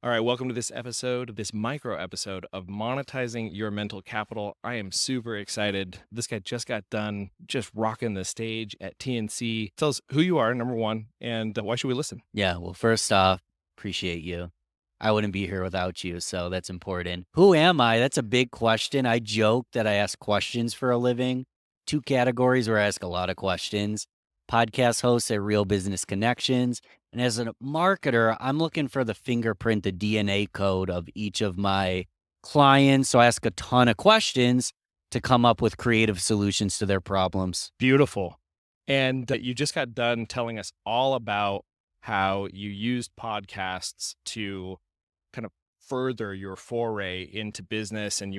All right, welcome to this micro episode of Monetizing Your Mental Capital. I am super excited. This guy just got done just rocking the stage at TNC. Tell us who you are, number one, and why should we listen? Yeah, well, first off, appreciate you. I wouldn't be here without you, so that's important. Who am I? That's a big question. I joke that I ask questions for a living. Two categories where I ask a lot of questions. Podcast host at Real Business Connections. And as a marketer, I'm looking for the fingerprint, the DNA code of each of my clients. So I ask a ton of questions to come up with creative solutions to their problems. Beautiful. And you just got done telling us all about how you used podcasts to kind of further your foray into business. And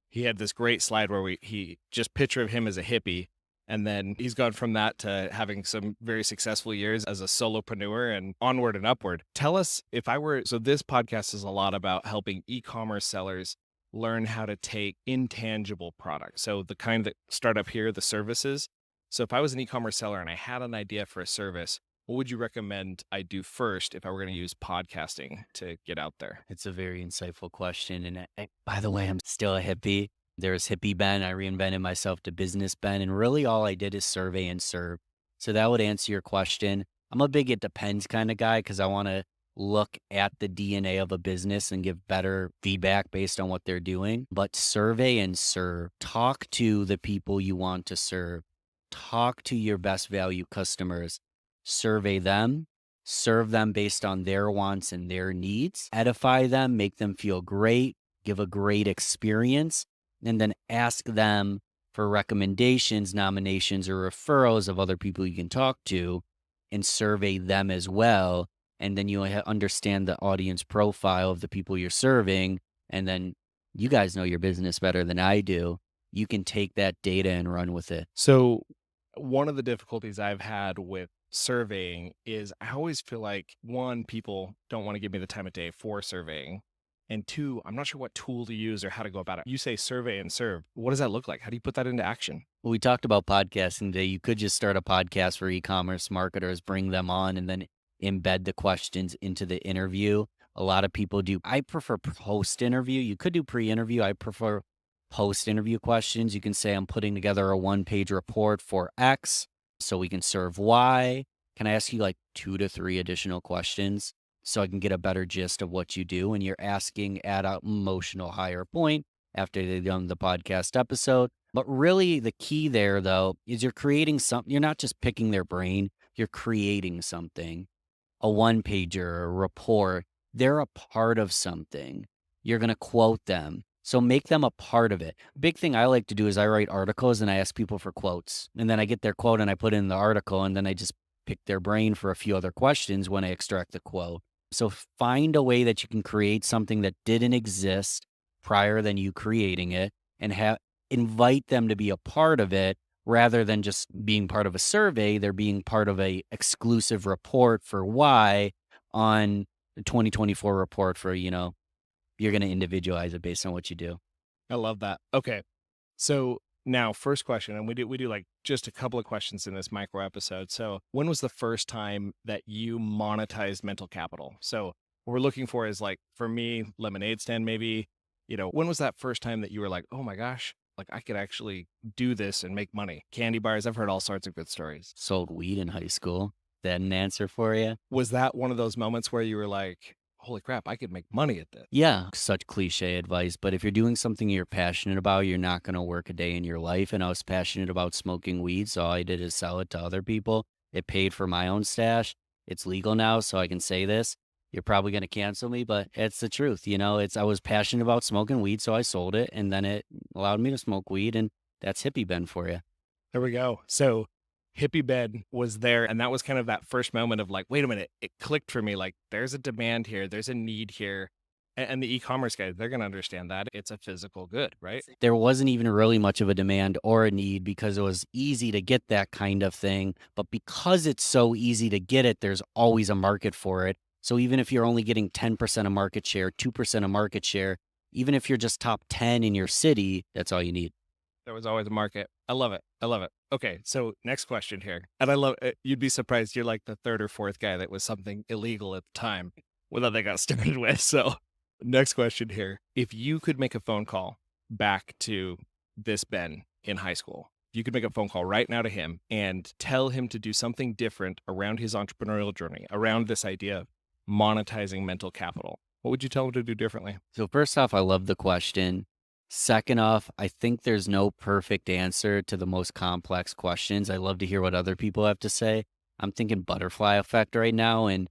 he had this great slide where he just picture of him as a hippie. And then he's gone from that to having some very successful years as a solopreneur and onward and upward. Tell us so this podcast is a lot about helping e-commerce sellers learn how to take intangible products. So the kind that start up here, the services. So if I was an e-commerce seller and I had an idea for a service, what would you recommend I do first if I were going to use podcasting to get out there? It's a very insightful question. And by the way, I'm still a hippie. There's hippie Ben. I reinvented myself to business Ben. And really all I did is survey and serve. So that would answer your question. I'm a big it depends kind of guy because I want to look at the DNA of a business and give better feedback based on what they're doing. But survey and serve. Talk to the people you want to serve. Talk to your best value customers. Survey them. Serve them based on their wants and their needs, edify them, make them feel great, give a great experience, and then ask them for recommendations, nominations, or referrals of other people you can talk to and survey them as well. And then you understand the audience profile of the people you're serving. And then you guys know your business better than I do. You can take that data and run with it. So one of the difficulties I've had with surveying is I always feel like, one, people don't want to give me the time of day for surveying. And two, I'm not sure what tool to use or how to go about it. You say survey and serve. What does that look like? How do you put that into action? Well, we talked about podcasting today. You could just start a podcast for e-commerce marketers, bring them on, and then embed the questions into the interview. A lot of people do. I prefer post-interview. You could do pre-interview. I prefer post-interview questions. You can say, I'm putting together a one-page report for X, so we can serve Y. Can I ask you like 2 to 3 additional questions so I can get a better gist of what you do? And you're asking at an emotional higher point after they've done the podcast episode. But really the key there though, is you're creating something. You're not just picking their brain, you're creating something, a one pager, a report. They're a part of something. You're going to quote them. So make them a part of it. Big thing I like to do is I write articles and I ask people for quotes. And then I get their quote and I put it in the article and then I just pick their brain for a few other questions when I extract the quote. So find a way that you can create something that didn't exist prior than you creating it and invite them to be a part of it rather than just being part of a survey. They're being part of a exclusive report for why on the 2024 report for, you're going to individualize it based on what you do. I love that. Okay. So now first question, and we do like just a couple of questions in this micro episode. So when was the first time that you monetized mental capital? So what we're looking for is like, for me, lemonade stand, maybe, when was that first time that you were like, oh my gosh, like I could actually do this and make money? Candy bars. I've heard all sorts of good stories. Sold weed in high school. That an answer for you? Was that one of those moments where you were like, holy crap, I could make money at this? Yeah, such cliche advice. But if you're doing something you're passionate about, you're not going to work a day in your life. And I was passionate about smoking weed. So all I did is sell it to other people. It paid for my own stash. It's legal now, so I can say this. You're probably going to cancel me, but it's the truth. I was passionate about smoking weed, so I sold it. And then it allowed me to smoke weed. And that's hippie Ben for you. There we go. So hippie bed was there. And that was kind of that first moment of like, wait a minute, it clicked for me. Like there's a demand here. There's a need here. And the e-commerce guys, they're going to understand that it's a physical good, right? There wasn't even really much of a demand or a need because it was easy to get that kind of thing. But because it's so easy to get it, there's always a market for it. So even if you're only getting 10% of market share, 2% of market share, even if you're just top 10 in your city, that's all you need. There was always a market. I love it. I love it. Okay. So next question here. And I love it. You'd be surprised. You're like the third or fourth guy that was something illegal at the time. that they got started with. So, next question here. If you could make a phone call back to this Ben in high school, if you could make a phone call right now to him and tell him to do something different around his entrepreneurial journey, around this idea of monetizing mental capital, what would you tell him to do differently? So first off, I love the question. Second off, I think there's no perfect answer to the most complex questions. I love to hear what other people have to say. I'm thinking butterfly effect right now, and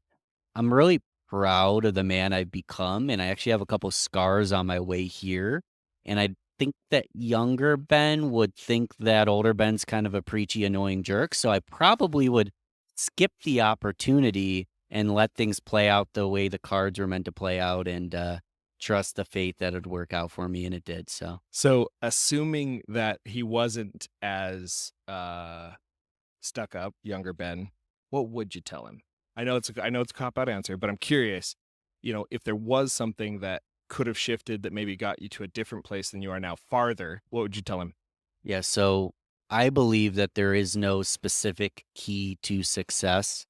I'm really proud of the man I've become, and I actually have a couple scars on my way here. And I think that younger Ben would think that older Ben's kind of a preachy, annoying jerk. So I probably would skip the opportunity and let things play out the way the cards were meant to play out and trust the fate that it'd work out for me. And it did. So So, assuming that he wasn't as stuck up, younger Ben, what would you tell him? I know it's a cop out answer, but I'm curious, if there was something that could have shifted that maybe got you to a different place than you are now farther, what would you tell him? yeah, so I believe that there is no specific key to success.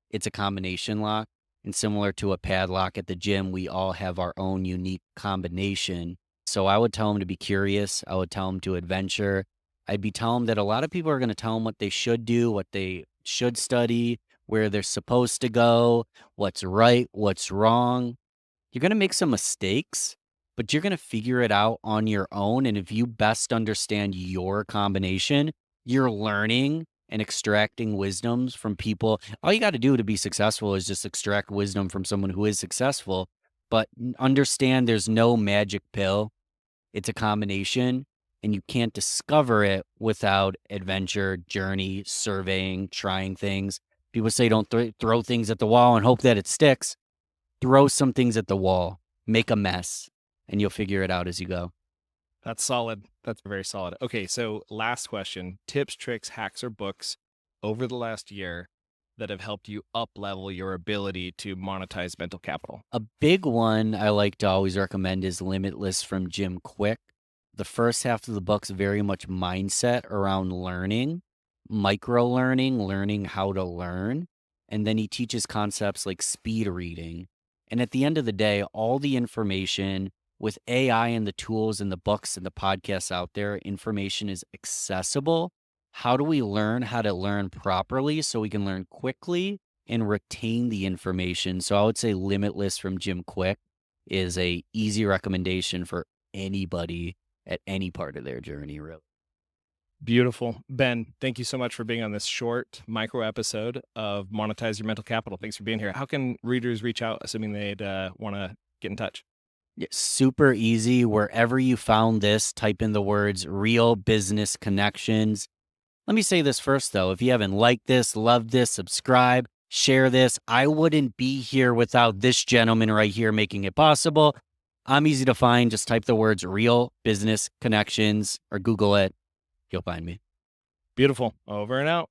It's a combination lock. And similar to a padlock at the gym, we all have our own unique combination. So I would tell them to be curious. I would tell them to adventure. I'd be telling them that a lot of people are going to tell them what they should do, what they should study, where they're supposed to go, what's right, what's wrong. You're going to make some mistakes, but you're going to figure it out on your own. And if you best understand your combination, you're learning and extracting wisdoms from people. All you got to do to be successful is just extract wisdom from someone who is successful. But understand there's no magic pill, it's a combination. And you can't discover it without adventure, journey, surveying, trying things. People say don't throw things at the wall and hope that it sticks. Throw some things at the wall, make a mess, and you'll figure it out as you go. That's solid. That's very solid. Okay, so last question. Tips, tricks, hacks, or books over the last year that have helped you up level your ability to monetize mental capital. A big one I like to always recommend is Limitless from Jim Quick. The first half of the book's very much mindset around learning, micro learning, learning how to learn. And then he teaches concepts like speed reading. And at the end of the day, all the information with AI and the tools and the books and the podcasts out there, information is accessible. How do we learn how to learn properly so we can learn quickly and retain the information? So I would say Limitless from Jim Quick is a easy recommendation for anybody at any part of their journey, really. Beautiful. Ben, thank you so much for being on this short micro episode of Monetize Your Mental Capital. Thanks for being here. How can readers reach out, assuming they'd want to get in touch? Yeah, super easy. Wherever you found this, type in the words real business connections. Let me say this first, though. If you haven't liked this, loved this, subscribe, share this, I wouldn't be here without this gentleman right here making it possible. I'm easy to find. Just type the words real business connections or Google it. You'll find me. Beautiful. Over and out.